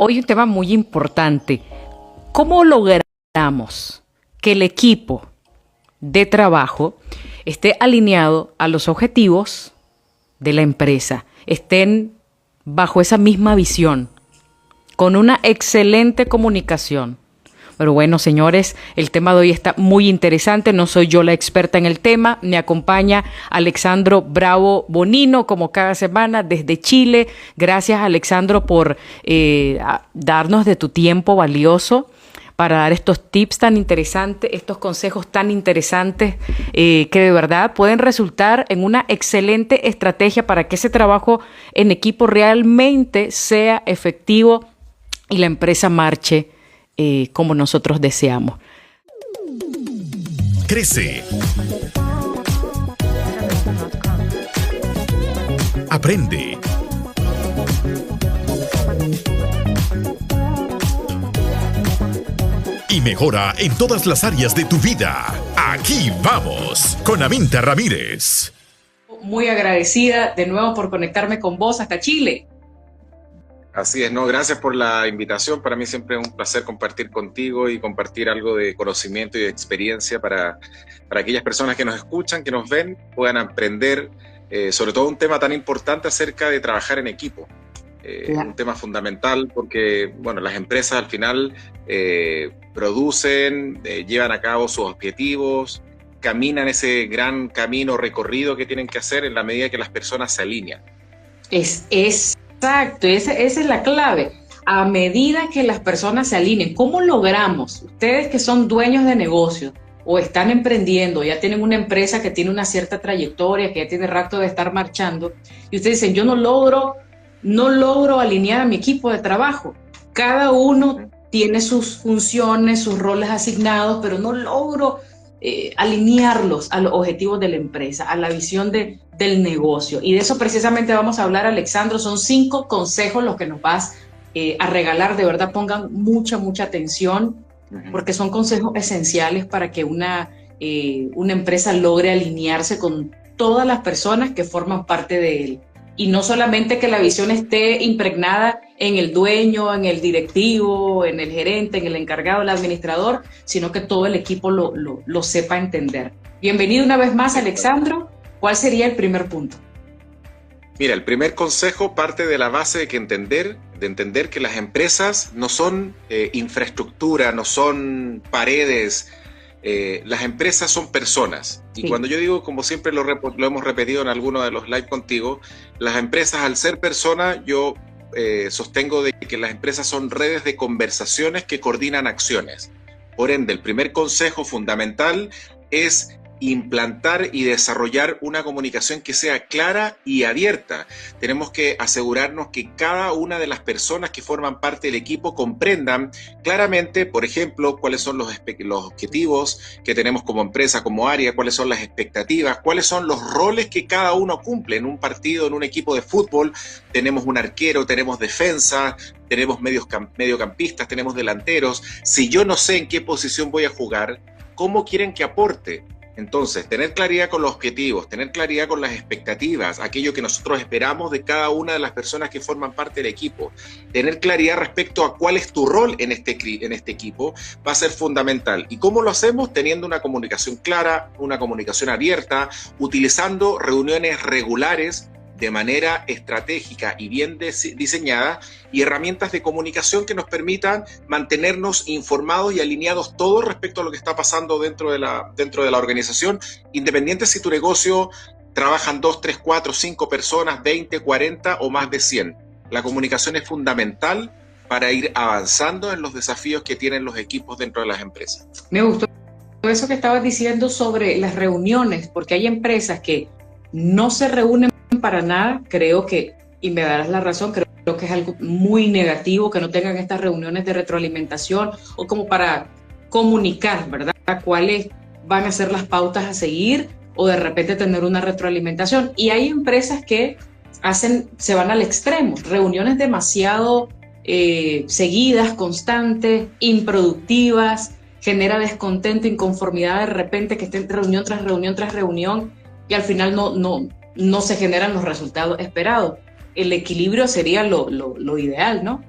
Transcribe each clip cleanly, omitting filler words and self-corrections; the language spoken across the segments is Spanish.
Hoy un tema muy importante. ¿Cómo logramos que el equipo de trabajo esté alineado a los objetivos de la empresa, estén bajo esa misma visión, con una excelente comunicación? Pero bueno, señores, el tema de hoy está muy interesante. No soy yo la experta en el tema. Me acompaña Alexandro Bravo Bonino, como cada semana, desde Chile. Gracias, Alexandro, por darnos de tu tiempo valioso para dar estos tips tan interesantes, estos consejos tan interesantes que de verdad pueden resultar en una excelente estrategia para que ese trabajo en equipo realmente sea efectivo y la empresa marche como nosotros deseamos. Crece. Aprende. Y mejora en todas las áreas de tu vida. Aquí vamos, con Aminta Ramírez. Muy agradecida de nuevo por conectarme con vos hasta Chile. Así es, no, gracias por la invitación. Para mí siempre es un placer compartir contigo y compartir algo de conocimiento y de experiencia para aquellas personas que nos escuchan, que nos ven, puedan aprender sobre todo un tema tan importante acerca de trabajar en equipo. Un tema fundamental porque, bueno, las empresas al final producen, llevan a cabo sus objetivos, caminan ese gran camino recorrido que tienen que hacer en la medida que las personas se alinean. Exacto, esa es la clave. A medida que las personas se alineen, ¿cómo logramos? Ustedes que son dueños de negocios o están emprendiendo, ya tienen una empresa que tiene una cierta trayectoria, que ya tiene rato de estar marchando, y ustedes dicen, yo no logro alinear a mi equipo de trabajo. Cada uno tiene sus funciones, sus roles asignados, pero no logro alinearlos a los objetivos de la empresa, a la visión del negocio. Y de eso precisamente vamos a hablar, Alexandro. Son 5 consejos los que nos vas a regalar. De verdad, pongan mucha atención, porque son consejos esenciales para que una empresa logre alinearse con todas las personas que forman parte de él. Y no solamente que la visión esté impregnada en el dueño, en el directivo, en el gerente, en el encargado, el administrador, sino que todo el equipo lo sepa entender. Bienvenido una vez más, Alexandro. ¿Cuál sería el primer punto? Mira, el primer consejo parte de la base de entender que las empresas no son infraestructura, no son paredes. Las empresas son personas. Y cuando yo digo, como siempre lo hemos repetido en alguno de los live contigo, las empresas, al ser personas, yo sostengo de que las empresas son redes de conversaciones que coordinan acciones. Por ende, el primer consejo fundamental es implantar y desarrollar una comunicación que sea clara y abierta. Tenemos que asegurarnos que cada una de las personas que forman parte del equipo comprendan claramente, por ejemplo, cuáles son los objetivos que tenemos como empresa, como área, cuáles son las expectativas, cuáles son los roles que cada uno cumple. En un partido, en un equipo de fútbol, tenemos un arquero, tenemos defensa, tenemos mediocampistas, tenemos delanteros. Si yo no sé en qué posición voy a jugar, ¿cómo quieren que aporte? Entonces, tener claridad con los objetivos, tener claridad con las expectativas, aquello que nosotros esperamos de cada una de las personas que forman parte del equipo, tener claridad respecto a cuál es tu rol en este equipo, va a ser fundamental. ¿Y cómo lo hacemos? Teniendo una comunicación clara, una comunicación abierta, utilizando reuniones regulares de manera estratégica y bien diseñada, y herramientas de comunicación que nos permitan mantenernos informados y alineados todos respecto a lo que está pasando dentro de la organización, independiente si tu negocio trabajan 2, 3, 4, 5 personas, 20, 40 o más de 100. La comunicación es fundamental para ir avanzando en los desafíos que tienen los equipos dentro de las empresas. Me gustó eso que estabas diciendo sobre las reuniones, porque hay empresas que no se reúnen para nada. Creo que, y me darás la razón, creo que es algo muy negativo que no tengan estas reuniones de retroalimentación o como para comunicar, ¿verdad?, cuáles van a ser las pautas a seguir, o de repente tener una retroalimentación. Y hay empresas que se van al extremo, reuniones demasiado seguidas, constantes, improductivas, genera descontento, inconformidad de repente, que estén reunión tras reunión tras reunión, y al final no se generan los resultados esperados. El equilibrio sería lo ideal, ¿no?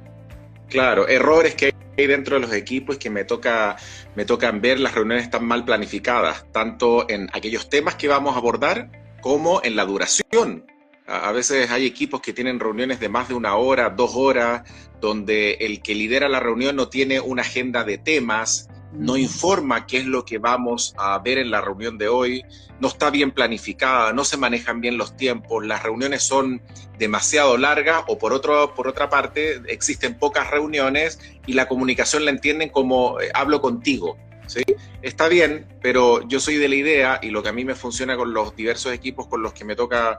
Claro, errores que hay dentro de los equipos que me tocan ver. Las reuniones están mal planificadas, tanto en aquellos temas que vamos a abordar como en la duración. A veces hay equipos que tienen reuniones de más de 1 hora, 2 horas, donde el que lidera la reunión no tiene una agenda de temas, no informa qué es lo que vamos a ver en la reunión de hoy, no está bien planificada, no se manejan bien los tiempos, las reuniones son demasiado largas o por otra parte existen pocas reuniones y la comunicación la entienden como hablo contigo. ¿Sí? Está bien, pero yo soy de la idea, y lo que a mí me funciona con los diversos equipos con los que me toca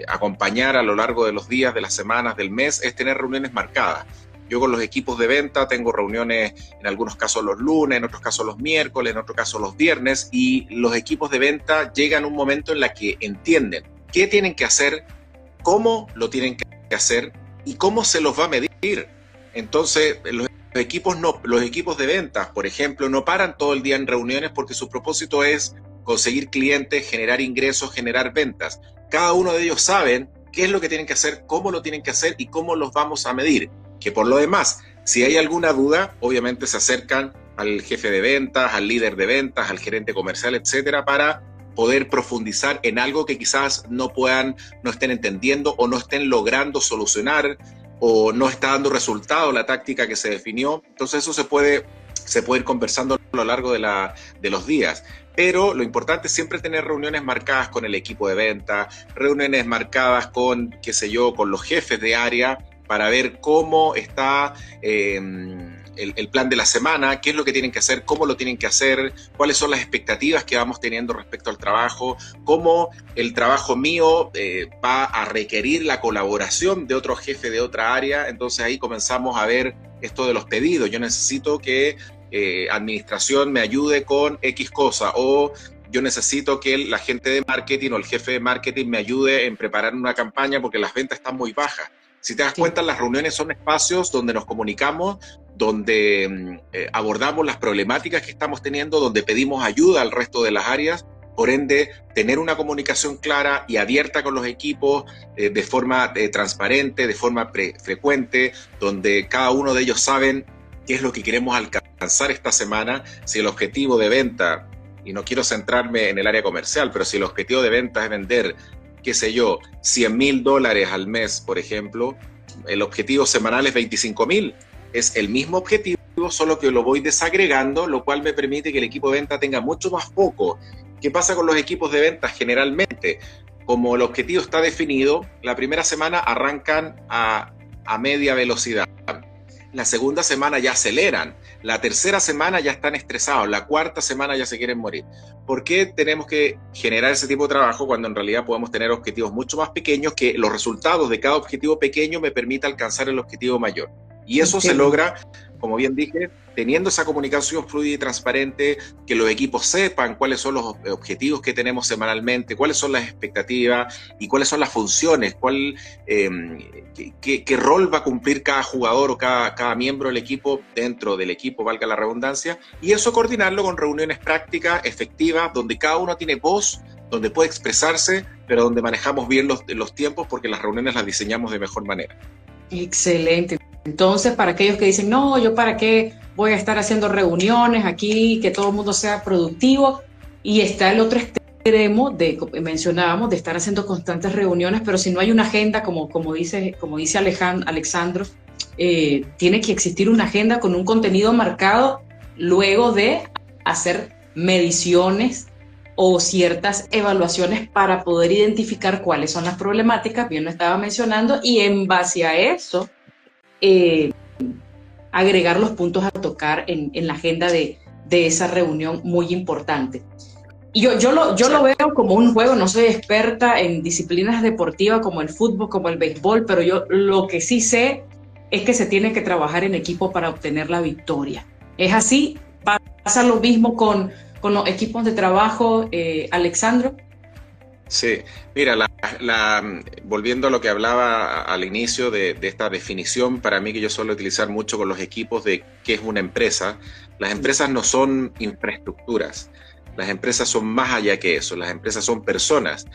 acompañar a lo largo de los días, de las semanas, del mes, es tener reuniones marcadas. Yo con los equipos de venta tengo reuniones en algunos casos los lunes, en otros casos los miércoles, en otros casos los viernes, y los equipos de venta llegan a un momento en el que entienden qué tienen que hacer, cómo lo tienen que hacer y cómo se los va a medir. Entonces, los equipos de ventas, por ejemplo, no paran todo el día en reuniones porque su propósito es conseguir clientes, generar ingresos, generar ventas. Cada uno de ellos saben qué es lo que tienen que hacer, cómo lo tienen que hacer y cómo los vamos a medir. Que por lo demás, si hay alguna duda, obviamente se acercan al jefe de ventas, al líder de ventas, al gerente comercial, etcétera, para poder profundizar en algo que quizás no estén entendiendo o no estén logrando solucionar, o no está dando resultado la táctica que se definió. Entonces eso se puede ir conversando a lo largo de los días. Pero lo importante es siempre tener reuniones marcadas con el equipo de venta, reuniones marcadas con, con los jefes de área, para ver cómo está el plan de la semana, qué es lo que tienen que hacer, cómo lo tienen que hacer, cuáles son las expectativas que vamos teniendo respecto al trabajo, cómo el trabajo mío va a requerir la colaboración de otro jefe de otra área. Entonces ahí comenzamos a ver esto de los pedidos. Yo necesito que administración me ayude con X cosa, o yo necesito que la gente de marketing o el jefe de marketing me ayude en preparar una campaña porque las ventas están muy bajas. Si te das cuenta, las reuniones son espacios donde nos comunicamos, donde abordamos las problemáticas que estamos teniendo, donde pedimos ayuda al resto de las áreas. Por ende, tener una comunicación clara y abierta con los equipos de forma transparente, de forma frecuente, donde cada uno de ellos saben qué es lo que queremos alcanzar esta semana. Si el objetivo de venta, y no quiero centrarme en el área comercial, pero si el objetivo de venta es vender, qué sé yo, $100,000 al mes, por ejemplo, el objetivo semanal es $25,000. Es el mismo objetivo, solo que lo voy desagregando, lo cual me permite que el equipo de venta tenga mucho más foco. ¿Qué pasa con los equipos de venta? Generalmente, como el objetivo está definido, la primera semana arrancan a media velocidad. La segunda semana ya aceleran, la tercera semana ya están estresados, la cuarta semana ya se quieren morir. ¿Por qué tenemos que generar ese tipo de trabajo cuando en realidad podemos tener objetivos mucho más pequeños, que los resultados de cada objetivo pequeño me permita alcanzar el objetivo mayor? Y eso se logra, como bien dije, teniendo esa comunicación fluida y transparente, que los equipos sepan cuáles son los objetivos que tenemos semanalmente, cuáles son las expectativas y cuáles son las funciones, qué rol va a cumplir cada jugador o cada miembro del equipo dentro del equipo, valga la redundancia, y eso coordinarlo con reuniones prácticas, efectivas, donde cada uno tiene voz, donde puede expresarse, pero donde manejamos bien los tiempos, porque las reuniones las diseñamos de mejor manera. Excelente. Entonces, para aquellos que dicen, no, yo para qué voy a estar haciendo reuniones aquí, que todo el mundo sea productivo, y está el otro extremo mencionábamos, de estar haciendo constantes reuniones, pero si no hay una agenda, como dice Alexandro, tiene que existir una agenda con un contenido marcado luego de hacer mediciones o ciertas evaluaciones para poder identificar cuáles son las problemáticas, bien lo estaba mencionando, y en base a eso, agregar los puntos a tocar en la agenda de esa reunión muy importante. Y yo lo veo como un juego. No soy experta en disciplinas deportivas como el fútbol, como el béisbol, pero yo lo que sí sé es que se tiene que trabajar en equipo para obtener la victoria. ¿Es así? ¿Pasa lo mismo con los equipos de trabajo, Alexandro? Sí, mira, volviendo a lo que hablaba al inicio de esta definición, para mí, que yo suelo utilizar mucho con los equipos, de qué es una empresa. Las empresas no son infraestructuras. Las empresas son más allá que eso. Las empresas son personas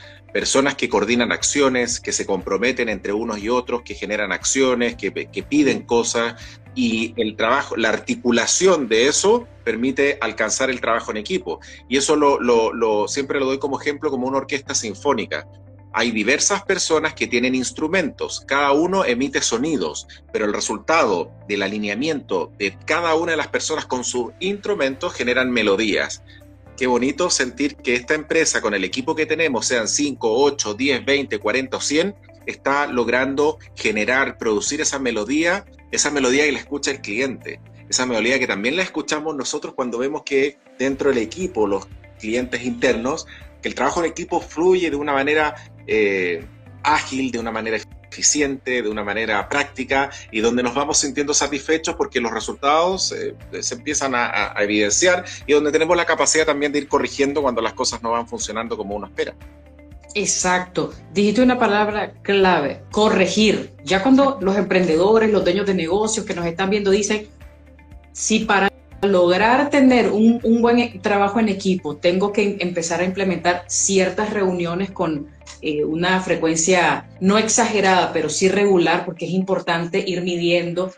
que coordinan acciones, que se comprometen entre unos y otros, que generan acciones, que piden cosas, y el trabajo, la articulación de eso permite alcanzar el trabajo en equipo. Y eso siempre lo doy como ejemplo, como una orquesta sinfónica. Hay diversas personas que tienen instrumentos, cada uno emite sonidos, pero el resultado del alineamiento de cada una de las personas con sus instrumentos generan melodías. Qué bonito sentir que esta empresa, con el equipo que tenemos, sean 5, 8, 10, 20, 40 o 100, está logrando generar, producir esa melodía que la escucha el cliente, esa melodía que también la escuchamos nosotros cuando vemos que dentro del equipo, los clientes internos, que el trabajo en equipo fluye de una manera ágil, de una manera eficiente, de una manera práctica, y donde nos vamos sintiendo satisfechos porque los resultados se empiezan a evidenciar, y donde tenemos la capacidad también de ir corrigiendo cuando las cosas no van funcionando como uno espera. Exacto, dijiste una palabra clave, corregir. Ya cuando los emprendedores, los dueños de negocios que nos están viendo dicen, si para lograr tener un buen trabajo en equipo tengo que empezar a implementar ciertas reuniones con una frecuencia no exagerada, pero sí regular, porque es importante ir midiendo,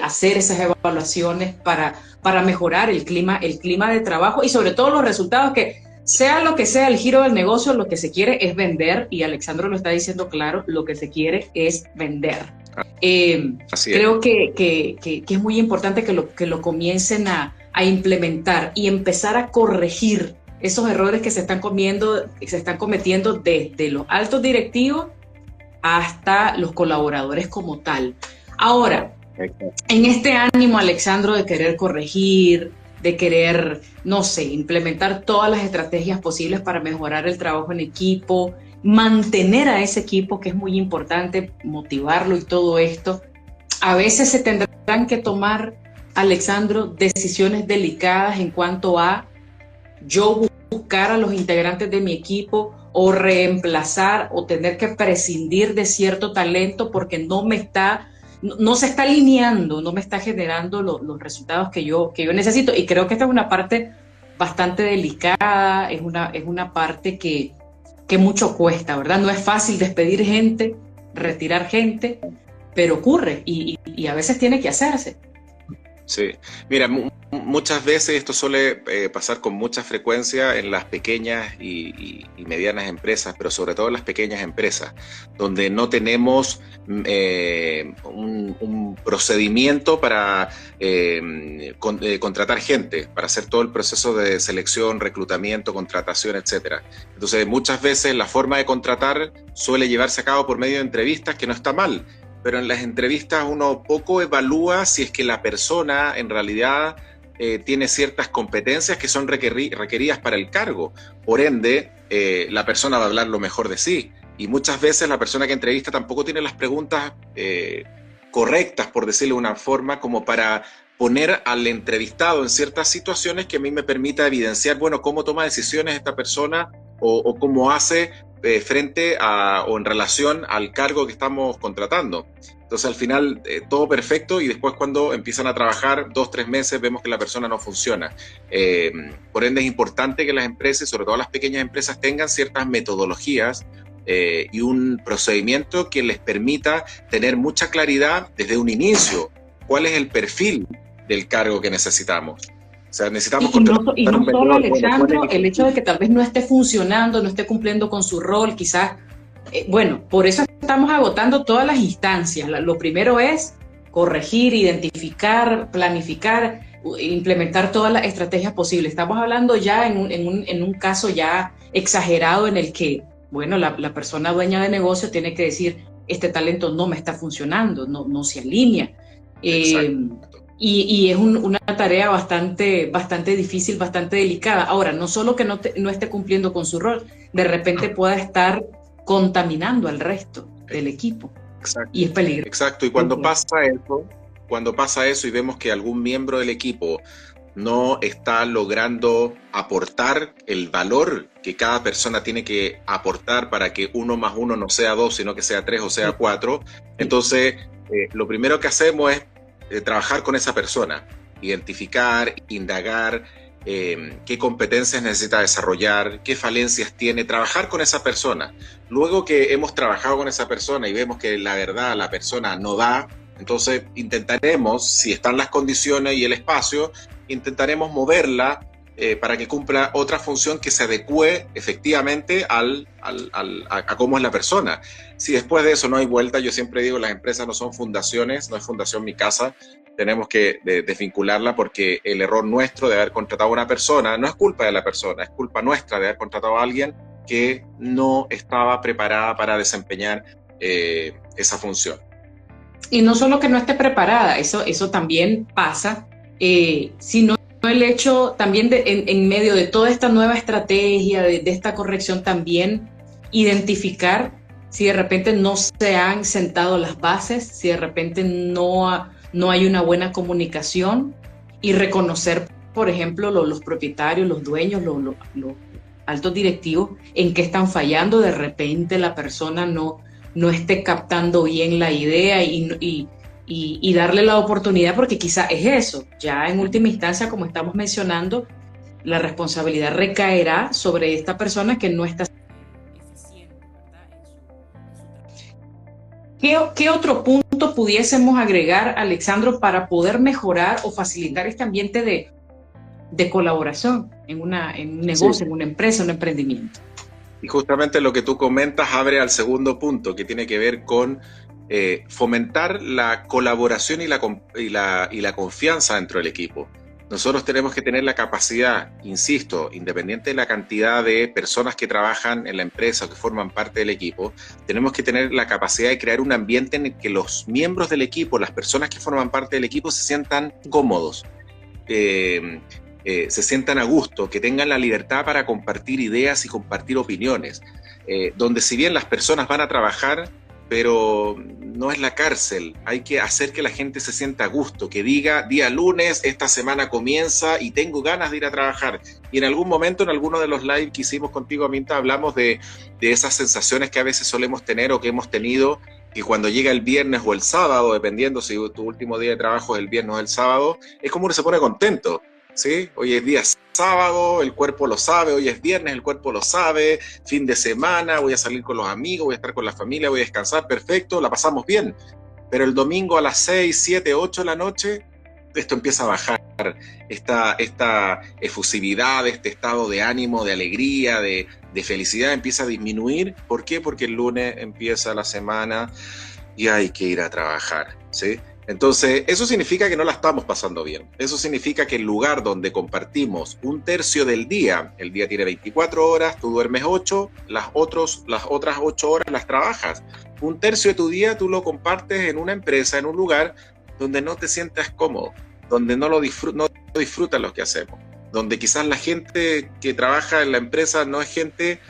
hacer esas evaluaciones para mejorar el clima de trabajo y sobre todo los resultados, que sea lo que sea el giro del negocio, lo que se quiere es vender, y Alexandro lo está diciendo claro, lo que se quiere es vender. Creo que es muy importante que lo comiencen a implementar y empezar a corregir esos errores que se están cometiendo desde los altos directivos hasta los colaboradores como tal. Ahora, en este ánimo, Alexandro, de querer corregir, de querer, no sé, implementar todas las estrategias posibles para mejorar el trabajo en equipo, mantener a ese equipo, que es muy importante, motivarlo y todo esto, a veces se tendrán que tomar, Alexandro, decisiones delicadas en cuanto a yo buscar a los integrantes de mi equipo o reemplazar o tener que prescindir de cierto talento porque no se está alineando, no me está generando los resultados que yo necesito. Y creo que esta es una parte bastante delicada, es una parte que mucho cuesta, ¿verdad? No es fácil despedir gente, retirar gente, pero ocurre y a veces tiene que hacerse. Sí, mira, muchas veces esto suele pasar con mucha frecuencia en las pequeñas y medianas empresas, pero sobre todo en las pequeñas empresas, donde no tenemos un procedimiento para contratar gente, para hacer todo el proceso de selección, reclutamiento, contratación, etcétera. Entonces, muchas veces la forma de contratar suele llevarse a cabo por medio de entrevistas, que no está mal, pero en las entrevistas uno poco evalúa si es que la persona en realidad tiene ciertas competencias que son requeridas para el cargo. Por ende, la persona va a hablar lo mejor de sí. Y muchas veces la persona que entrevista tampoco tiene las preguntas correctas, por decirlo de una forma, como para poner al entrevistado en ciertas situaciones que a mí me permita evidenciar, bueno, cómo toma decisiones esta persona o cómo hace frente a o en relación al cargo que estamos contratando. Entonces al final todo perfecto, y después cuando empiezan a trabajar 2-3 meses vemos que la persona no funciona. Por ende es importante que las empresas, sobre todo las pequeñas empresas, tengan ciertas metodologías y un procedimiento que les permita tener mucha claridad desde un inicio cuál es el perfil del cargo que necesitamos. O sea, necesitamos y no solo, Alexandro, el hecho de que tal vez no esté funcionando, no esté cumpliendo con su rol, quizás, por eso estamos agotando todas las instancias. Lo primero es corregir, identificar, planificar, implementar todas las estrategias posibles. Estamos hablando ya en un caso ya exagerado en el que, bueno, la persona dueña de negocio tiene que decir, este talento no me está funcionando, no se alinea. Y es una tarea bastante difícil, bastante delicada. Ahora, no solo que no esté cumpliendo con su rol, de repente pueda estar contaminando al resto del equipo. Exacto. Y es peligroso. Exacto, y cuando pasa eso y vemos que algún miembro del equipo no está logrando aportar el valor que cada persona tiene que aportar para que 1 más 1 no sea 2, sino que sea 3 o sea 4, entonces lo primero que hacemos es trabajar con esa persona, identificar, indagar, qué competencias necesita desarrollar, qué falencias tiene, trabajar con esa persona. Luego que hemos trabajado con esa persona y vemos que la verdad la persona no da, entonces intentaremos, si están las condiciones y el espacio, intentaremos moverla para que cumpla otra función que se adecue efectivamente a cómo es la persona. Si después de eso no hay vuelta, yo siempre digo, las empresas no son fundaciones, no es Fundación Mi Casa, tenemos que desvincularla porque el error nuestro de haber contratado a una persona no es culpa de la persona, es culpa nuestra de haber contratado a alguien que no estaba preparada para desempeñar esa función. Y no solo que no esté preparada, eso también pasa, sino el hecho también en medio de toda esta nueva estrategia, de esta corrección también, identificar si de repente no se han sentado las bases, si de repente no hay una buena comunicación, y reconocer, por ejemplo, los propietarios, los dueños, los altos directivos, en qué están fallando. De repente la persona no esté captando bien la idea y darle la oportunidad, porque quizá es eso. Ya en última instancia, como estamos mencionando, la responsabilidad recaerá sobre esta persona que no está eficiente, ¿verdad? ¿Qué otro punto pudiésemos agregar, Alexandro, para poder mejorar o facilitar este ambiente de colaboración en un negocio, sí, en una empresa, un emprendimiento? Y justamente lo que tú comentas abre al segundo punto, que tiene que ver con fomentar la colaboración y la confianza dentro del equipo. Nosotros tenemos que tener la capacidad, insisto, independiente de la cantidad de personas que trabajan en la empresa o que forman parte del equipo, tenemos que tener la capacidad de crear un ambiente en el que los miembros del equipo, las personas que forman parte del equipo, se sientan cómodos, se sientan a gusto, que tengan la libertad para compartir ideas y compartir opiniones, donde si bien las personas van a trabajar, pero no es la cárcel, hay que hacer que la gente se sienta a gusto, que diga, día lunes, esta semana comienza y tengo ganas de ir a trabajar. Y en algún momento, en alguno de los live que hicimos contigo, Aminta, hablamos de esas sensaciones que a veces solemos tener o que hemos tenido, que cuando llega el viernes o el sábado, dependiendo si tu último día de trabajo es el viernes o el sábado, es como uno se pone contento, ¿sí? Hoy es día sábado, el cuerpo lo sabe, hoy es viernes, el cuerpo lo sabe, fin de semana, voy a salir con los amigos, voy a estar con la familia, voy a descansar, perfecto, la pasamos bien. Pero el domingo a las 6, 7, 8 de la noche, esto empieza a bajar, esta efusividad, este estado de ánimo, de alegría, de felicidad empieza a disminuir. ¿Por qué? Porque el lunes empieza la semana y hay que ir a trabajar, ¿sí? Entonces, eso significa que no la estamos pasando bien. Eso significa que el lugar donde compartimos un tercio del día, el día tiene 24 horas, tú duermes 8, las otras 8 horas las trabajas. Un tercio de tu día tú lo compartes en una empresa, en un lugar donde no te sientas cómodo, donde no disfrutas lo que hacemos, donde quizás la gente que trabaja en la empresa no es gente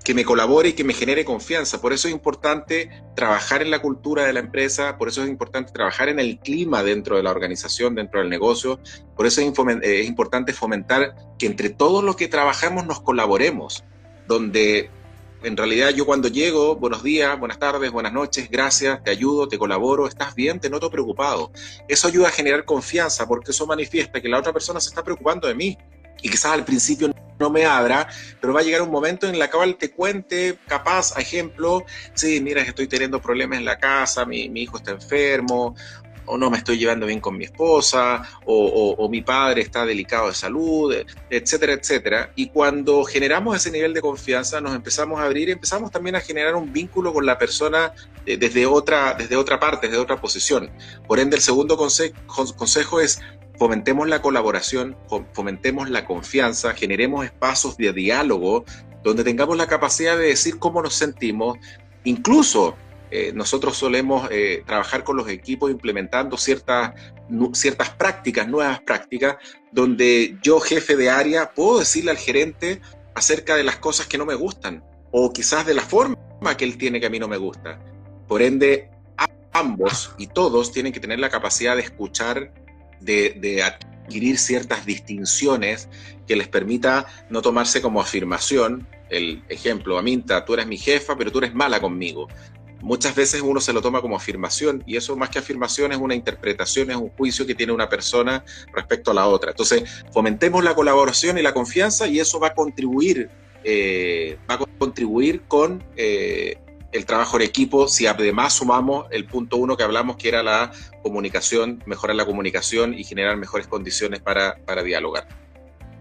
que me colabore y que me genere confianza. Por eso es importante trabajar en la cultura de la empresa, por eso es importante trabajar en el clima dentro de la organización, dentro del negocio, por eso es importante fomentar que entre todos los que trabajamos nos colaboremos, donde en realidad yo cuando llego, buenos días, buenas tardes, buenas noches, gracias, te ayudo, te colaboro, ¿estás bien? Te noto preocupado. Eso ayuda a generar confianza porque eso manifiesta que la otra persona se está preocupando de mí. Y quizás al principio no me abra, pero va a llegar un momento en el cual te cuente, capaz, a ejemplo, sí, mira, estoy teniendo problemas en la casa, mi hijo está enfermo, o no me estoy llevando bien con mi esposa, o mi padre está delicado de salud, etcétera, etcétera. Y cuando generamos ese nivel de confianza, nos empezamos a abrir y empezamos también a generar un vínculo con la persona desde otra parte, desde otra posición. Por ende, el segundo consejo es: fomentemos la colaboración, fomentemos la confianza, generemos espacios de diálogo donde tengamos la capacidad de decir cómo nos sentimos. Incluso nosotros solemos trabajar con los equipos implementando ciertas prácticas, nuevas prácticas, donde yo, jefe de área, puedo decirle al gerente acerca de las cosas que no me gustan o quizás de la forma que él tiene que a mí no me gusta. Por ende, ambos y todos tienen que tener la capacidad de escuchar, de adquirir ciertas distinciones que les permita no tomarse como afirmación. El ejemplo, Aminta, tú eres mi jefa, pero tú eres mala conmigo. muchas veces uno se lo toma como afirmación, y eso más que afirmación es una interpretación, es un juicio que tiene una persona respecto a la otra. Entonces, fomentemos la colaboración y la confianza, y eso va a contribuir con el trabajo en equipo, si además sumamos el punto 1 que hablamos, que era la comunicación, mejorar la comunicación y generar mejores condiciones para dialogar.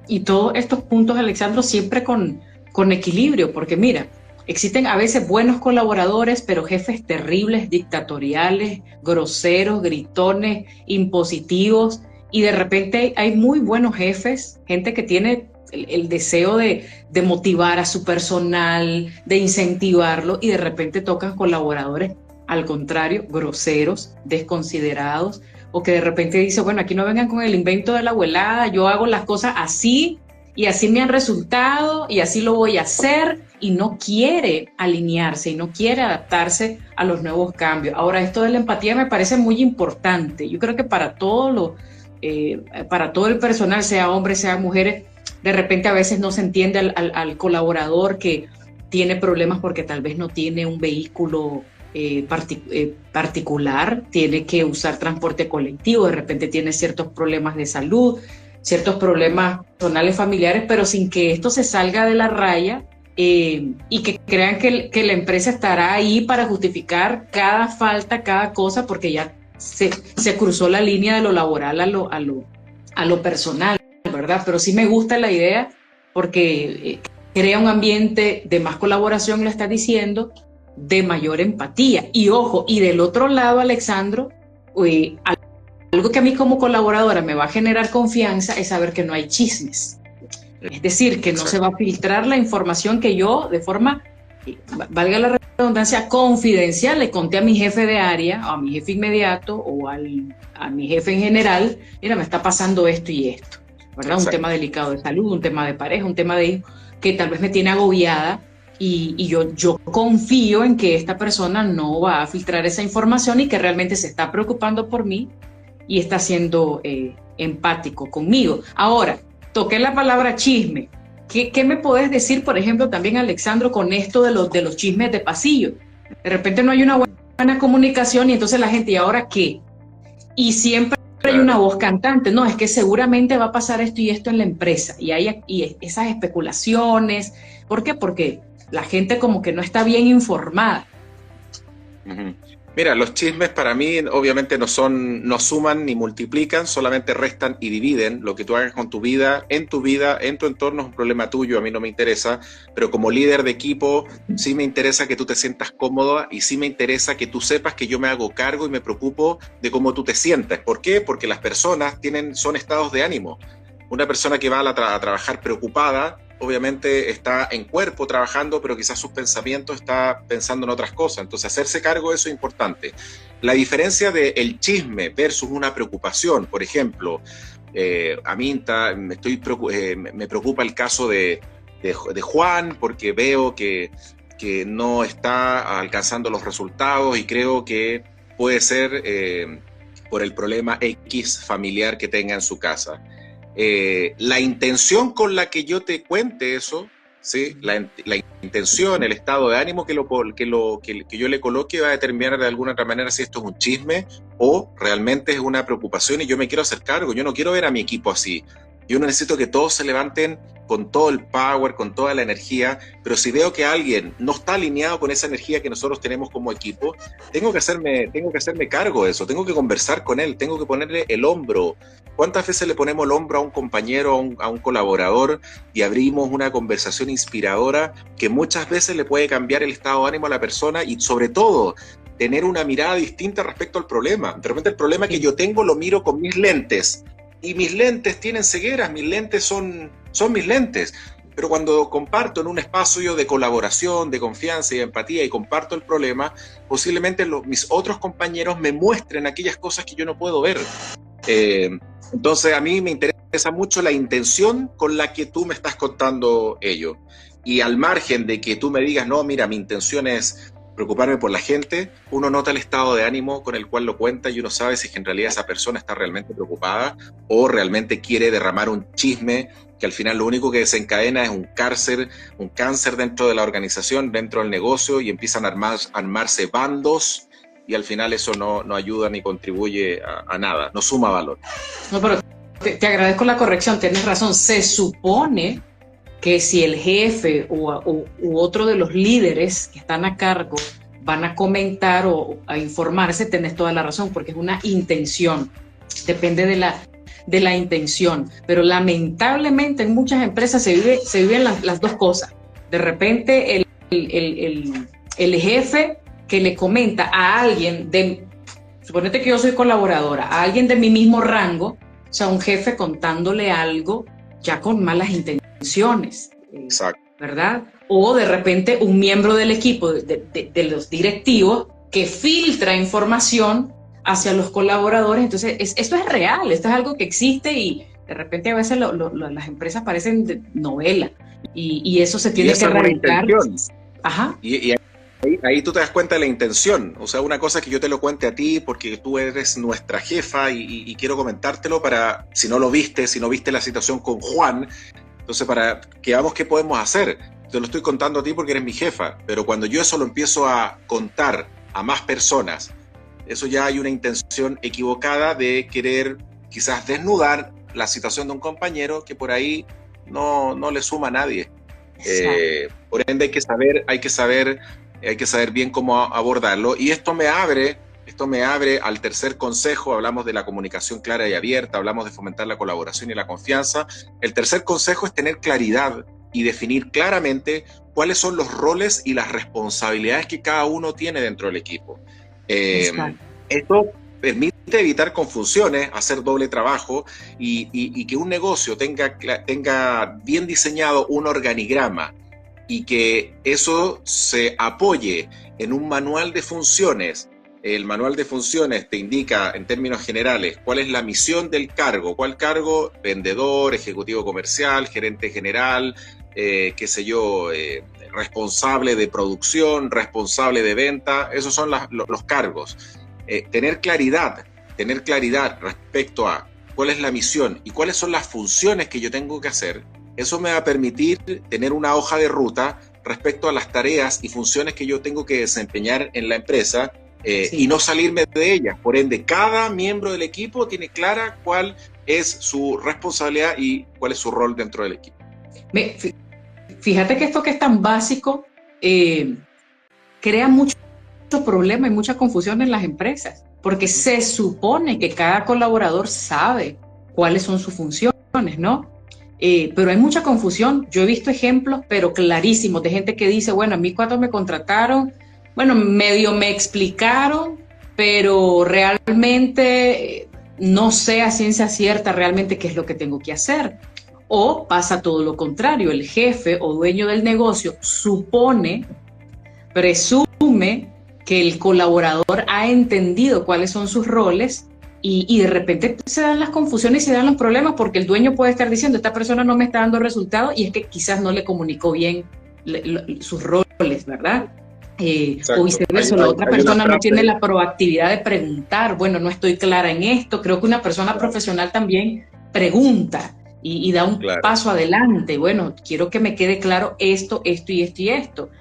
Y todos estos puntos, Alexandro, siempre con equilibrio, porque mira, existen a veces buenos colaboradores, pero jefes terribles, dictatoriales, groseros, gritones, impositivos, y de repente hay muy buenos jefes, gente que tiene el deseo de motivar a su personal, de incentivarlo, y de repente tocan colaboradores, al contrario, groseros, desconsiderados, o que de repente dice, bueno, aquí no vengan con el invento de la abuelada, yo hago las cosas así, y así me han resultado, y así lo voy a hacer, y no quiere alinearse, y no quiere adaptarse a los nuevos cambios. Ahora, esto de la empatía me parece muy importante. Yo creo que para todo el personal, sea hombre, sea mujeres, de repente a veces no se entiende al colaborador que tiene problemas porque tal vez no tiene un vehículo particular, tiene que usar transporte colectivo, de repente tiene ciertos problemas de salud, ciertos problemas personales, familiares, pero sin que esto se salga de la raya y que crean que la empresa estará ahí para justificar cada falta, cada cosa, porque ya se cruzó la línea de lo laboral a lo personal, ¿verdad? Pero sí me gusta la idea porque crea un ambiente de más colaboración, lo estás diciendo, de mayor empatía. Y ojo, y del otro lado, Alexandro, algo que a mí como colaboradora me va a generar confianza es saber que no hay chismes. Es decir, que no se va a filtrar la información que yo, de forma, valga la redundancia, confidencial, le conté a mi jefe de área, o a mi jefe inmediato, o a mi jefe en general, mira, me está pasando esto y esto, ¿verdad? Exacto. Un tema delicado de salud, un tema de pareja, un tema de que tal vez me tiene agobiada, y yo confío en que esta persona no va a filtrar esa información y que realmente se está preocupando por mí y está siendo empático conmigo. Ahora, toqué la palabra chisme. ¿Qué me podés decir, por ejemplo, también, Alexandro, con esto de los chismes de pasillo? De repente no hay una buena comunicación y entonces la gente, ¿y ahora qué? Y siempre hay una voz cantante, no, es que seguramente va a pasar esto y esto en la empresa. Y hay esas especulaciones. ¿Por qué? Porque la gente como que no está bien informada. Uh-huh. Mira, los chismes para mí obviamente no suman ni multiplican, solamente restan y dividen. Lo que tú hagas con tu vida, en tu entorno es un problema tuyo, a mí no me interesa, pero como líder de equipo sí me interesa que tú te sientas cómoda y sí me interesa que tú sepas que yo me hago cargo y me preocupo de cómo tú te sientas. ¿Por qué? Porque las personas son estados de ánimo. Una persona que va a trabajar preocupada, obviamente está en cuerpo trabajando, pero quizás sus pensamientos está pensando en otras cosas. Entonces, hacerse cargo de eso es importante. La diferencia del chisme versus una preocupación, por ejemplo, a mí me preocupa el caso de Juan, porque veo que no está alcanzando los resultados y creo que puede ser por el problema X familiar que tenga en su casa. La intención con la que yo te cuente eso, ¿sí? La intención, el estado de ánimo que yo le coloque va a determinar de alguna otra manera si esto es un chisme o realmente es una preocupación y yo me quiero hacer cargo. Yo no quiero ver a mi equipo así. Yo necesito que todos se levanten con todo el power, con toda la energía, pero si veo que alguien no está alineado con esa energía que nosotros tenemos como equipo, tengo que hacerme cargo de eso, tengo que conversar con él, tengo que ponerle el hombro. ¿Cuántas veces le ponemos el hombro a un compañero, a un colaborador y abrimos una conversación inspiradora que muchas veces le puede cambiar el estado de ánimo a la persona y sobre todo tener una mirada distinta respecto al problema? De repente el problema que yo tengo lo miro con mis lentes y mis lentes tienen cegueras, mis lentes son mis lentes. Pero cuando comparto en un espacio de colaboración, de confianza y de empatía y comparto el problema, posiblemente mis otros compañeros me muestren aquellas cosas que yo no puedo ver. Entonces a mí me interesa mucho la intención con la que tú me estás contando ello. Y al margen de que tú me digas, no, mira, mi intención es preocuparme por la gente, uno nota el estado de ánimo con el cual lo cuenta y uno sabe si es que en realidad esa persona está realmente preocupada o realmente quiere derramar un chisme que al final lo único que desencadena es un cáncer dentro de la organización, dentro del negocio, y empiezan a armarse bandos, y al final eso no ayuda ni contribuye a nada, no suma valor. No, pero te agradezco la corrección, tienes razón. Se supone que si el jefe u otro de los líderes que están a cargo van a comentar o a informarse, tenés toda la razón, porque es una intención, depende de la intención. Pero lamentablemente en muchas empresas se viven las dos cosas. De repente el jefe que le comenta a alguien, suponete que yo soy colaboradora, a alguien de mi mismo rango, o sea, un jefe contándole algo ya con malas intenciones, ¿verdad? O de repente un miembro del equipo, de los directivos, que filtra información hacia los colaboradores. Entonces, esto es real, esto es algo que existe y de repente a veces las empresas parecen de novela y eso se tiene que erradicar. Ajá. Y ahí tú te das cuenta de la intención. O sea, una cosa es que yo te lo cuente a ti porque tú eres nuestra jefa y quiero comentártelo para, si no lo viste, si no viste la situación con Juan, entonces para que veamos qué podemos hacer. Te lo estoy contando a ti porque eres mi jefa, pero cuando yo eso lo empiezo a contar a más personas, eso ya hay una intención equivocada de querer quizás desnudar la situación de un compañero que por ahí no le suma a nadie. Por ende hay que saber bien cómo abordarlo, y esto me abre al tercer consejo. Hablamos de la comunicación clara y abierta, hablamos de fomentar la colaboración y la confianza. El tercer consejo es tener claridad y definir claramente cuáles son los roles y las responsabilidades que cada uno tiene dentro del equipo. Esto permite evitar confusiones, hacer doble trabajo y que un negocio tenga bien diseñado un organigrama y que eso se apoye en un manual de funciones. El manual de funciones te indica en términos generales cuál es la misión del cargo, cuál cargo, vendedor, ejecutivo comercial, gerente general, responsable de producción, responsable de venta. Esos son los cargos. Tener claridad respecto a cuál es la misión y cuáles son las funciones que yo tengo que hacer. Eso me va a permitir tener una hoja de ruta respecto a las tareas y funciones que yo tengo que desempeñar en la empresa, y no salirme de ellas. Por ende, cada miembro del equipo tiene clara cuál es su responsabilidad y cuál es su rol dentro del equipo. Fíjate que esto que es tan básico crea mucho problema y mucha confusión en las empresas, porque se supone que cada colaborador sabe cuáles son sus funciones, ¿no? Pero hay mucha confusión. Yo he visto ejemplos, pero clarísimos, de gente que dice, bueno, a mí cuando me contrataron, bueno, medio me explicaron, pero realmente no sé a ciencia cierta realmente qué es lo que tengo que hacer. O pasa todo lo contrario, el jefe o dueño del negocio presume que el colaborador ha entendido cuáles son sus roles y de repente se dan las confusiones y se dan los problemas porque el dueño puede estar diciendo, esta persona no me está dando resultados, y es que quizás no le comunicó bien sus roles, ¿verdad? O viceversa, la otra persona no tiene la proactividad de preguntar, bueno, no estoy clara en esto. Creo que una persona profesional también pregunta y da un paso adelante. Bueno, quiero que me quede claro esto y esto.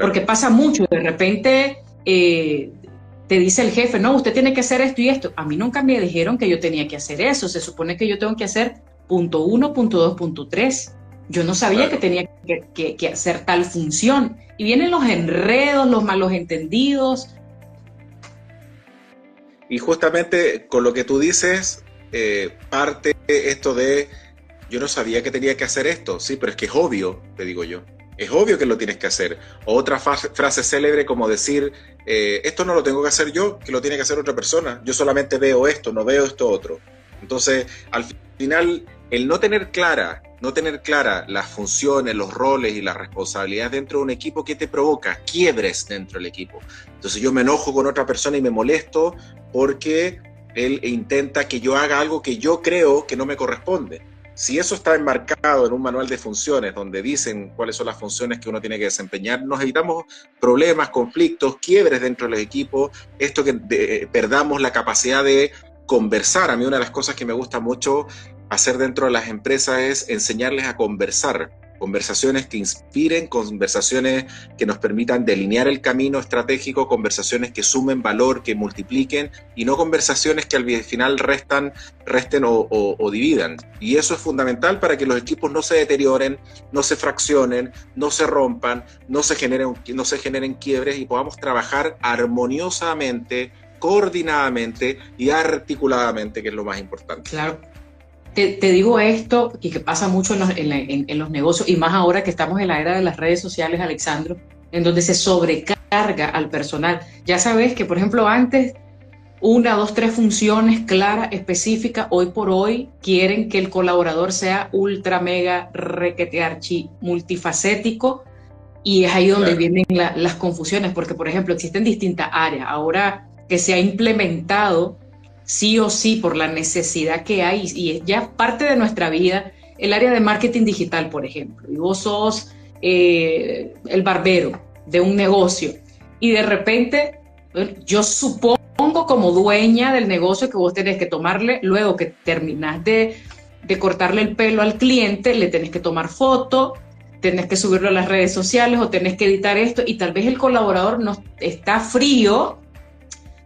Porque pasa mucho, de repente te dice el jefe, no, usted tiene que hacer esto y esto. A mí nunca me dijeron que yo tenía que hacer eso. Se supone que yo tengo que hacer punto 1, punto 2, punto 3. Yo no sabía que tenía que hacer tal función. Y vienen los enredos, los malos entendidos. Y justamente con lo que tú dices, parte esto de, yo no sabía que tenía que hacer esto. Sí, pero es que es obvio, te digo yo. Es obvio que lo tienes que hacer. O otra frase célebre como decir, esto no lo tengo que hacer yo, que lo tiene que hacer otra persona. Yo solamente veo esto, no veo esto otro. Entonces, al final, el no tener clara las funciones, los roles y las responsabilidades dentro de un equipo, ¿qué te provoca? Quiebres dentro del equipo. Entonces yo me enojo con otra persona y me molesto porque él intenta que yo haga algo que yo creo que no me corresponde. Si eso está enmarcado en un manual de funciones donde dicen cuáles son las funciones que uno tiene que desempeñar, nos evitamos problemas, conflictos, quiebres dentro de los equipos, esto que perdamos la capacidad de conversar. A mí una de las cosas que me gusta mucho hacer dentro de las empresas es enseñarles a conversar. Conversaciones que inspiren, conversaciones que nos permitan delinear el camino estratégico, conversaciones que sumen valor, que multipliquen, y no conversaciones que al final resten o dividan. Y eso es fundamental para que los equipos no se deterioren, no se fraccionen, no se rompan, no se generen quiebres y podamos trabajar armoniosamente, coordinadamente y articuladamente, que es lo más importante. Claro. Te digo esto, y que pasa mucho en los negocios, y más ahora que estamos en la era de las redes sociales, Alexandro, en donde se sobrecarga al personal. Ya sabes que, por ejemplo, antes, 1, 2, 3 funciones claras, específicas, hoy por hoy quieren que el colaborador sea ultra, mega, requete, archi, multifacético, y es ahí donde vienen las confusiones, porque, por ejemplo, existen distintas áreas. Ahora que se ha implementado sí o sí por la necesidad que hay, y es ya parte de nuestra vida, el área de marketing digital, por ejemplo, y vos sos el barbero de un negocio, y de repente, yo supongo como dueña del negocio que vos tenés que tomarle, luego que terminás de cortarle el pelo al cliente, le tenés que tomar foto, tenés que subirlo a las redes sociales o tenés que editar esto, y tal vez el colaborador no está frío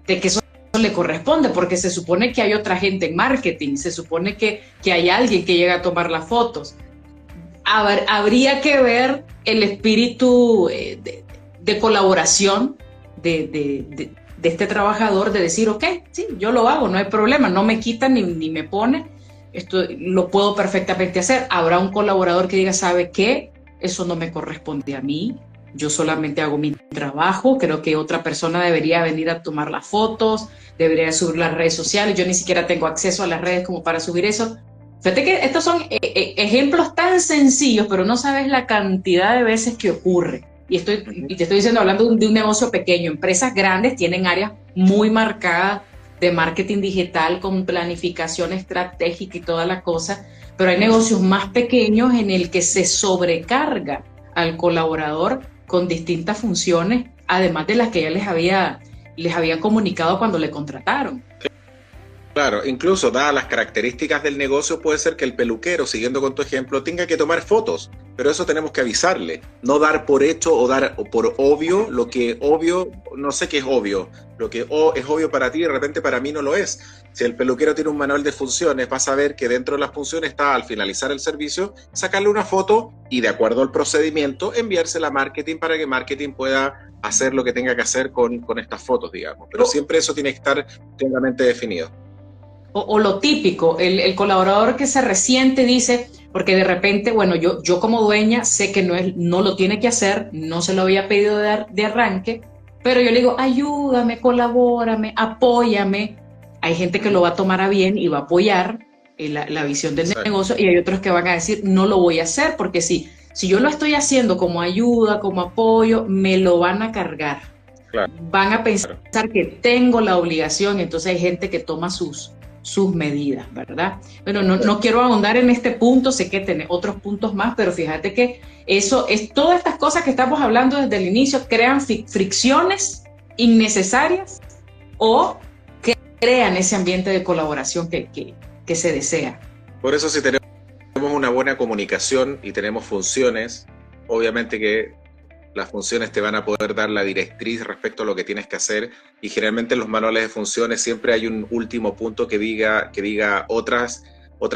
de que eso le corresponde, porque se supone que hay otra gente en marketing, se supone que hay alguien que llega a tomar las fotos. Habría que ver el espíritu de colaboración de este trabajador, de decir, ok, sí, yo lo hago, no hay problema, no me quita ni me pone, esto lo puedo perfectamente hacer. Habrá un colaborador que diga, ¿sabe qué? Eso no me corresponde a mí, yo solamente hago mi trabajo, creo que otra persona debería venir a tomar las fotos, debería subir las redes sociales, yo ni siquiera tengo acceso a las redes como para subir eso. Fíjate que estos son ejemplos tan sencillos, pero no sabes la cantidad de veces que ocurre. Y te estoy diciendo, hablando de un negocio pequeño. Empresas grandes tienen áreas muy marcadas de marketing digital con planificación estratégica y toda la cosa, pero hay negocios más pequeños en el que se sobrecarga al colaborador con distintas funciones, además de las que ya les habían comunicado cuando le contrataron. Claro, incluso dadas las características del negocio, puede ser que el peluquero, siguiendo con tu ejemplo, tenga que tomar fotos, pero eso tenemos que avisarle, no dar por hecho o dar por obvio lo que obvio, no sé qué es obvio, lo que es obvio para ti de repente para mí no lo es. Si el peluquero tiene un manual de funciones, vas a ver que dentro de las funciones está, al finalizar el servicio, sacarle una foto y, de acuerdo al procedimiento, enviársela a marketing para que marketing pueda hacer lo que tenga que hacer con estas fotos, digamos. Pero siempre eso tiene que estar claramente definido. O lo típico, el colaborador que se resiente dice, porque de repente, bueno, yo como dueña sé que no lo tiene que hacer, no se lo había pedido de arranque, pero yo le digo, ayúdame, colabórame, apóyame. Hay gente que lo va a tomar a bien y va a apoyar la visión del negocio, y hay otros que van a decir, no lo voy a hacer, porque si yo lo estoy haciendo como ayuda, como apoyo, me lo van a cargar. Claro. Van a pensar que tengo la obligación, entonces hay gente que toma sus medidas, ¿verdad? Bueno, no quiero ahondar en este punto, sé que tiene otros puntos más, pero fíjate que todas estas cosas que estamos hablando desde el inicio crean fricciones innecesarias o que crean ese ambiente de colaboración que se desea. Por eso, si tenemos una buena comunicación y tenemos funciones, obviamente que las funciones te van a poder dar la directriz respecto a lo que tienes que hacer, y generalmente en los manuales de funciones siempre hay un último punto que diga otras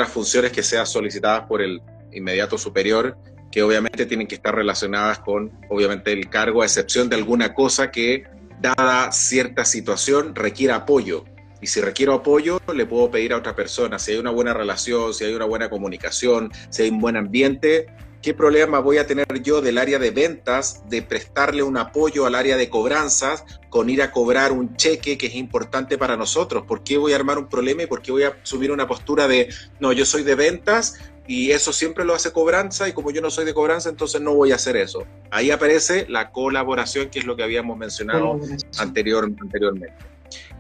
funciones que sean solicitadas por el inmediato superior, que obviamente tienen que estar relacionadas con, obviamente, el cargo, a excepción de alguna cosa que, dada cierta situación, requiera apoyo. Y si requiero apoyo, le puedo pedir a otra persona. Si hay una buena relación, si hay una buena comunicación, si hay un buen ambiente, ¿qué problema voy a tener yo del área de ventas de prestarle un apoyo al área de cobranzas con ir a cobrar un cheque que es importante para nosotros? ¿Por qué voy a armar un problema y por qué voy a subir una postura de, no, yo soy de ventas y eso siempre lo hace cobranza, y como yo no soy de cobranza, entonces no voy a hacer eso? Ahí aparece la colaboración, que es lo que habíamos mencionado anteriormente.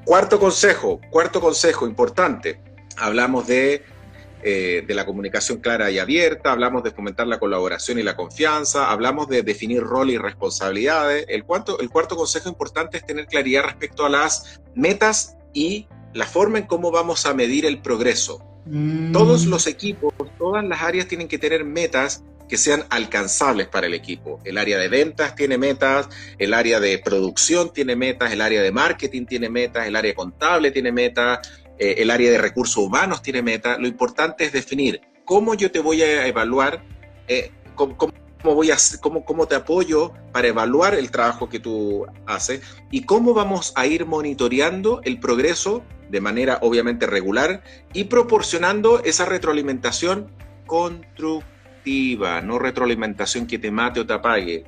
Cuarto consejo importante. Hablamos de de la comunicación clara y abierta, hablamos de fomentar la colaboración y la confianza, hablamos de definir rol y responsabilidades. El cuarto consejo importante es tener claridad respecto a las metas y la forma en cómo vamos a medir el progreso. Todos los equipos, todas las áreas tienen que tener metas que sean alcanzables para el equipo. El área de ventas tiene metas, el área de producción tiene metas, el área de marketing tiene metas, el área contable tiene metas, el área de recursos humanos tiene metas. Lo importante es definir cómo yo te voy a evaluar, cómo te apoyo para evaluar el trabajo que tú haces y cómo vamos a ir monitoreando el progreso de manera obviamente regular y proporcionando esa retroalimentación constructiva, no retroalimentación que te mate o te apague,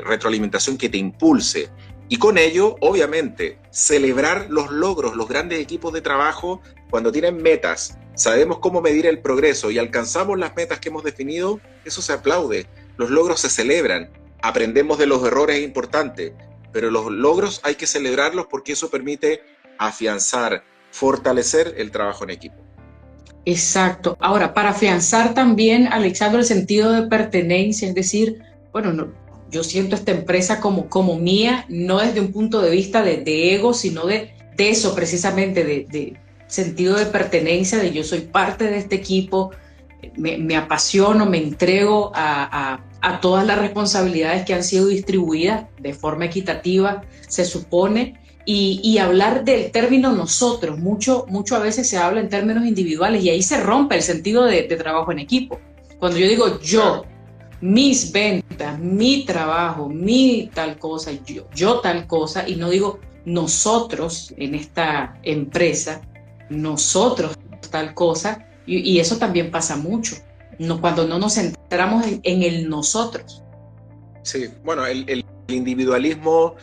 retroalimentación que te impulse. Y con ello, obviamente, celebrar los logros, los grandes equipos de trabajo, cuando tienen metas, sabemos cómo medir el progreso y alcanzamos las metas que hemos definido, eso se aplaude, los logros se celebran, aprendemos de los errores importantes, pero los logros hay que celebrarlos porque eso permite afianzar, fortalecer el trabajo en equipo. Exacto. Ahora, para afianzar también, Alexandro, el sentido de pertenencia, es decir, bueno, no, yo siento esta empresa como mía, no desde un punto de vista de ego, sino de eso precisamente, de sentido de pertenencia, de yo soy parte de este equipo, me apasiono, me entrego a todas las responsabilidades que han sido distribuidas de forma equitativa, se supone, y hablar del término nosotros, mucho a veces se habla en términos individuales y ahí se rompe el sentido de trabajo en equipo. Cuando yo digo yo, mis ventas, mi trabajo, mi tal cosa, yo tal cosa, y no digo nosotros en esta empresa, nosotros tal cosa, y eso también pasa mucho, cuando no nos centramos en el nosotros. Sí, bueno, el individualismo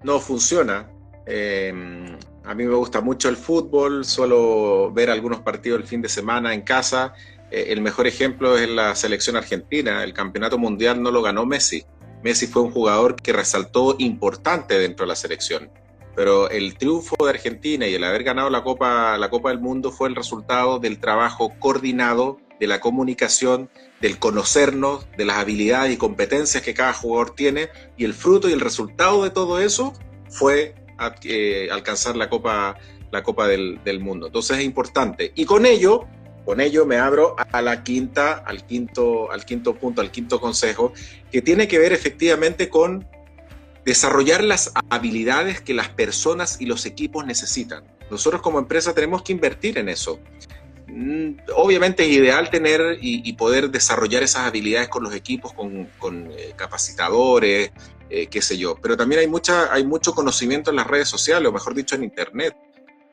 no funciona. A mí me gusta mucho el fútbol, suelo ver algunos partidos el fin de semana en casa. El mejor ejemplo es la selección argentina. El campeonato mundial no lo ganó Messi. Messi fue un jugador que resaltó importante dentro de la selección. Pero el triunfo de Argentina y el haber ganado la Copa del Mundo fue el resultado del trabajo coordinado, de la comunicación, del conocernos, de las habilidades y competencias que cada jugador tiene, y el fruto y el resultado de todo eso fue alcanzar la Copa del Mundo. Entonces es importante. Y con ello me abro al quinto punto, al quinto consejo, que tiene que ver efectivamente con desarrollar las habilidades que las personas y los equipos necesitan. Nosotros como empresa tenemos que invertir en eso. Obviamente es ideal tener y poder desarrollar esas habilidades con los equipos, con capacitadores, qué sé yo, pero también hay mucho conocimiento en las redes sociales, o mejor dicho en internet,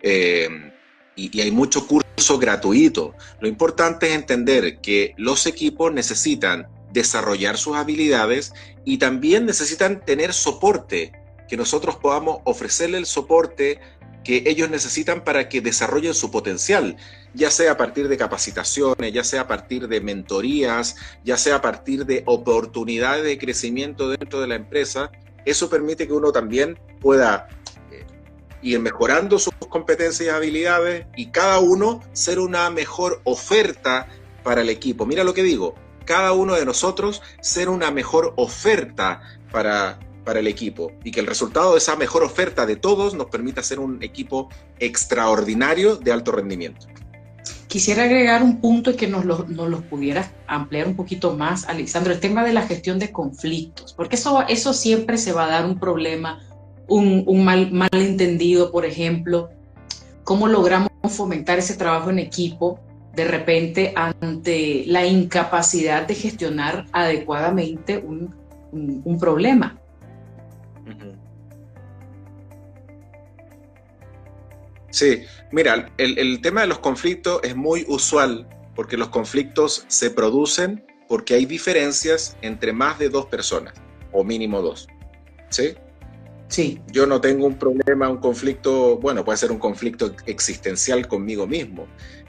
y hay mucho curso gratuito. Lo importante es entender que los equipos necesitan desarrollar sus habilidades y también necesitan tener soporte, que nosotros podamos ofrecerle el soporte que ellos necesitan para que desarrollen su potencial, ya sea a partir de capacitaciones, ya sea a partir de mentorías, ya sea a partir de oportunidades de crecimiento dentro de la empresa. Eso permite que uno también pueda ir mejorando sus competencias y habilidades y cada uno ser una mejor oferta para el equipo. Mira lo que digo, cada uno de nosotros ser una mejor oferta para el equipo y que el resultado de esa mejor oferta de todos nos permita ser un equipo extraordinario de alto rendimiento. Quisiera agregar un punto y que nos lo pudieras ampliar un poquito más, Alexandro, el tema de la gestión de conflictos, porque eso siempre se va a dar un problema, un malentendido, por ejemplo. ¿Cómo logramos fomentar ese trabajo en equipo de repente ante la incapacidad de gestionar adecuadamente un problema? Sí, mira, el tema de los conflictos es muy usual porque los conflictos se producen porque hay diferencias entre más de dos personas, o mínimo dos, ¿sí? Sí. Yo no tengo un problema, un conflicto, bueno, puede ser un conflicto existencial conmigo mismo,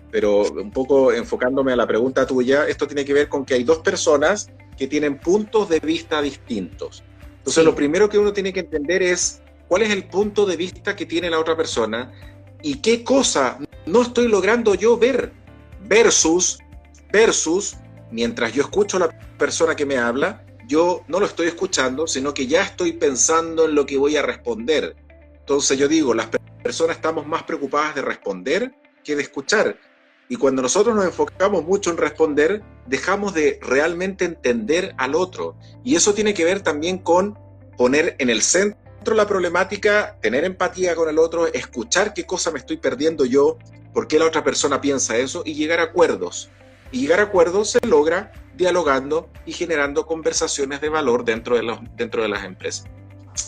pero un poco enfocándome a la pregunta tuya, esto tiene que ver con que hay dos personas que tienen puntos de vista distintos. Entonces, sí, lo primero que uno tiene que entender es cuál es el punto de vista que tiene la otra persona y qué cosa no estoy logrando yo ver versus, mientras yo escucho a la persona que me habla, yo no lo estoy escuchando, sino que ya estoy pensando en lo que voy a responder. Entonces yo digo, las personas estamos más preocupadas de responder que de escuchar. Y cuando nosotros nos enfocamos mucho en responder, dejamos de realmente entender al otro. Y eso tiene que ver también con poner en el centro la problemática, tener empatía con el otro, escuchar qué cosa me estoy perdiendo yo, por qué la otra persona piensa eso, y llegar a acuerdos. Y llegar a acuerdos se logra dialogando y generando conversaciones de valor dentro de las empresas.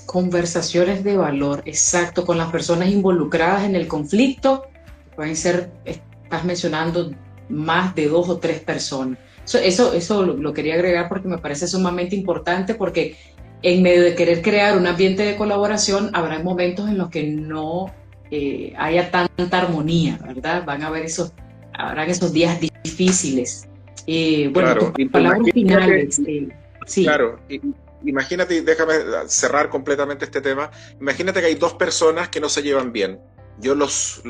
Conversaciones de valor, exacto, con las personas involucradas en el conflicto. Pueden ser, estás mencionando, más de 2 o 3 personas. Eso lo quería agregar porque me parece sumamente importante, porque en medio de querer crear un ambiente de colaboración, habrá momentos en los que no haya tanta armonía, ¿verdad? Habrán esos días difíciles. Bueno, claro, tus palabras finales. Sí. Claro, imagínate, déjame cerrar completamente este tema. Imagínate que hay 2 personas que no se llevan bien. Yo los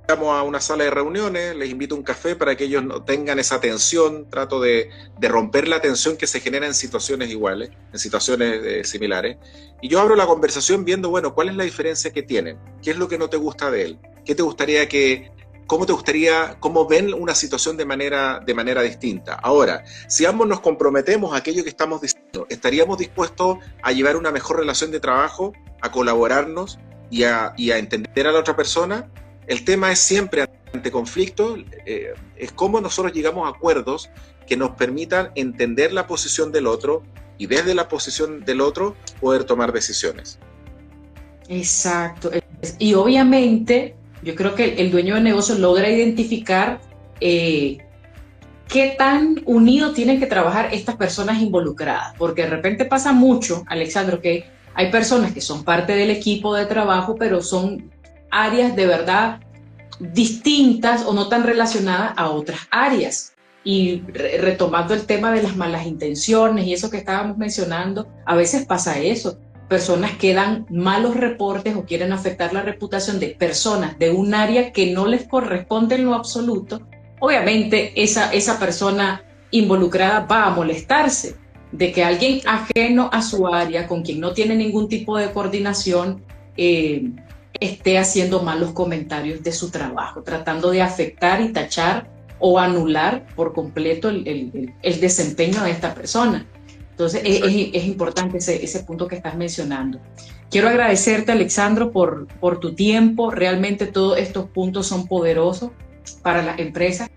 llamo a una sala de reuniones, les invito a un café para que ellos no tengan esa tensión. Trato de romper la tensión que se genera en situaciones iguales, en situaciones similares. Y yo abro la conversación viendo, bueno, ¿cuál es la diferencia que tienen? ¿Qué es lo que no te gusta de él? ¿Cómo ven una situación de manera distinta? Ahora, si ambos nos comprometemos a aquello que estamos diciendo, ¿estaríamos dispuestos a llevar una mejor relación de trabajo, a colaborarnos y a entender a la otra persona? El tema es siempre, ante conflicto, es cómo nosotros llegamos a acuerdos que nos permitan entender la posición del otro y desde la posición del otro poder tomar decisiones. Exacto. Y obviamente yo creo que el dueño de negocio logra identificar qué tan unido tienen que trabajar estas personas involucradas, porque de repente pasa mucho, Alexandro, que hay personas que son parte del equipo de trabajo, pero son áreas de verdad distintas o no tan relacionadas a otras áreas. Y retomando el tema de las malas intenciones y eso que estábamos mencionando, a veces pasa eso. Personas que dan malos reportes o quieren afectar la reputación de personas de un área que no les corresponde en lo absoluto. Obviamente esa persona involucrada va a molestarse de que alguien ajeno a su área, con quien no tiene ningún tipo de coordinación, esté haciendo malos comentarios de su trabajo, tratando de afectar y tachar o anular por completo el desempeño de esta persona. Entonces es importante ese punto que estás mencionando. Quiero agradecerte, Alexandro, por tu tiempo. Realmente todos estos puntos son poderosos para las empresas.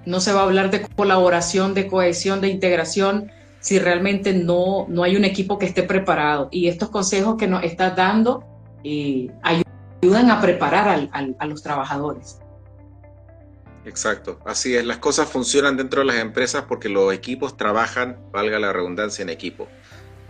No se va a hablar de colaboración, de cohesión, de integración, si realmente no hay un equipo que esté preparado. Y estos consejos que nos estás dando ayudan a preparar a los trabajadores. Exacto, así es. Las cosas funcionan dentro de las empresas porque los equipos trabajan, valga la redundancia, en equipo.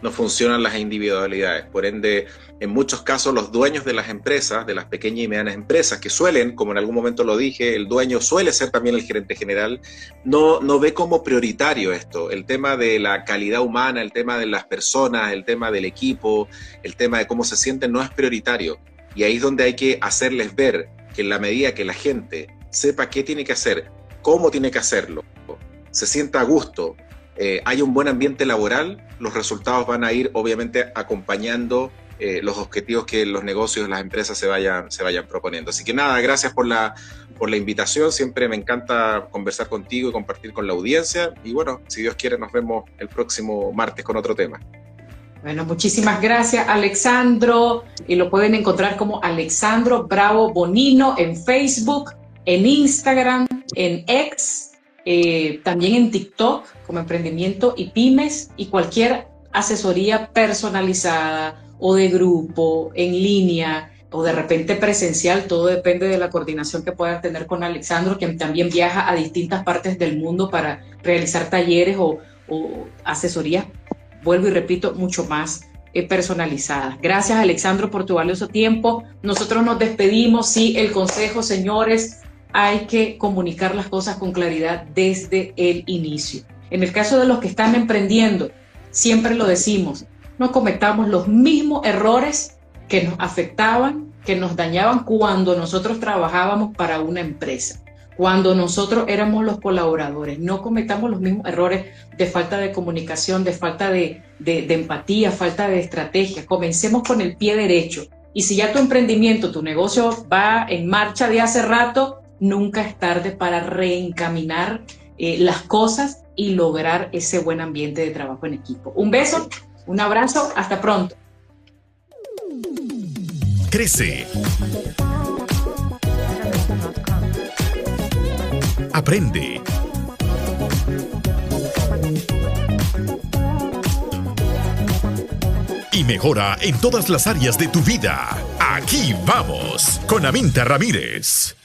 No funcionan las individualidades. Por ende, en muchos casos los dueños de las empresas, de las pequeñas y medianas empresas, que suelen, como en algún momento lo dije, el dueño suele ser también el gerente general, no ve como prioritario esto. El tema de la calidad humana, el tema de las personas, el tema del equipo, el tema de cómo se sienten no es prioritario. Y ahí es donde hay que hacerles ver que en la medida que la gente sepa qué tiene que hacer, cómo tiene que hacerlo, se sienta a gusto, hay un buen ambiente laboral, los resultados van a ir obviamente acompañando los objetivos que los negocios, las empresas se vayan proponiendo. Así que nada, gracias por la invitación, siempre me encanta conversar contigo y compartir con la audiencia y bueno, si Dios quiere nos vemos el próximo martes con otro tema. Bueno, muchísimas gracias, Alexandro, y lo pueden encontrar como Alexandro Bravo Bonino en Facebook, en Instagram, en X, también en TikTok como Emprendimiento y Pymes, y cualquier asesoría personalizada o de grupo, en línea o de repente presencial, todo depende de la coordinación que puedan tener con Alexandro, quien también viaja a distintas partes del mundo para realizar talleres o asesorías, vuelvo y repito, mucho más personalizadas. Gracias, Alexandro, por tu valioso tiempo. Nosotros nos despedimos. Sí, el consejo, señores, hay que comunicar las cosas con claridad desde el inicio. En el caso de los que están emprendiendo, siempre lo decimos, no cometamos los mismos errores que nos afectaban, que nos dañaban cuando nosotros trabajábamos para una empresa. cuando nosotros éramos los colaboradores. No cometamos los mismos errores de falta de comunicación, de falta de empatía, falta de estrategia. Comencemos con el pie derecho. Y si ya tu emprendimiento, tu negocio va en marcha de hace rato, nunca es tarde para reencaminar las cosas y lograr ese buen ambiente de trabajo en equipo. Un beso, un abrazo, hasta pronto. Crece. Aprende. Y mejora en todas las áreas de tu vida. Aquí vamos con Aminta Ramírez.